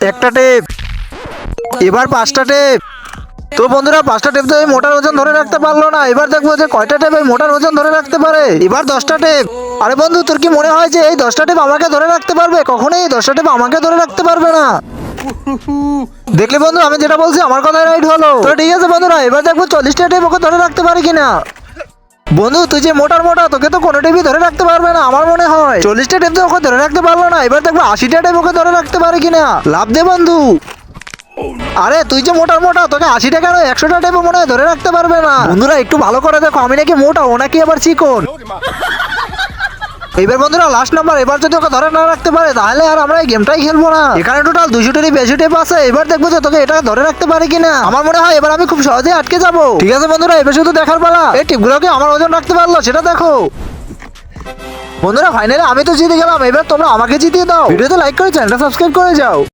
একটা টেপ, এবার 5টা টেপ। তো বন্ধুরা 5টা টেপ তো এই মোটার ওজন ধরে রাখতে পারলো না। এবার দেখবো যে কয়টা টেপ এই মোটার ওজন ধরে রাখতে পারে। এবার 10টা টেপ। আরে বন্ধু, তোর কি মনে হয় যে এই 10টা টেপ আমাকে ধরে রাখতে পারবে? কখনোই এই 10টা টেপ আমাকে ধরে রাখতে পারবে না। দেখলি বন্ধু, আমি যেটা বলছি আমার কথাই রাইট হলো। তো ঠিক আছে বন্ধুরা, এবার দেখবো 40টা টেপ ওকে ধরে রাখতে পারি কিনা। বন্ধু তুই যে মোটার মোটা, তোকে তো কোনো টেপই ধরে রাখতে পারবে না আমার মনে হয়। 40টা টেপ তো ওকে ধরে রাখতে পারলো না। এবার দেখবো 80টা টেপ ওকে ধরে রাখতে পারে কিনা। লাভ দে বন্ধু। আরে তুই যে মোটার মোটা, তোকে 80টা কেন 100টা টেপও মনে হয় ধরে রাখতে পারবে না। বন্ধুরা একটু ভালো করে দেখো, আমি নাকি মোটা, ও নাকি আবার চিকন। এবার বন্ধুরা লাস্ট নাম্বার, এবার যদি ওকে ধরে না রাখতে পারে তাহলে আর আমরা এই গেমটাই খেলবো না। এখানে টোটাল 200টারই বেশি টেপ আছে। এবার দেখবো যে তোকে এটা ধরে রাখতে পারে কিনা। আমার মনে হয় এবার আমি খুব সহজেই আটকে যাবো। ঠিক আছে বন্ধুরা, এবার শুধু দেখার পালা, এই টিপগুলোকে আমার ওজন রাখতে পারলো সেটা দেখো। বন্ধুরা ফাইনালি আমি তো জিতে গেলাম। এবার তোমরা আমাকে জিতিয়ে দাও। ভিডিওতে লাইক করে চ্যানেলটা সাবস্ক্রাইব করে যাও।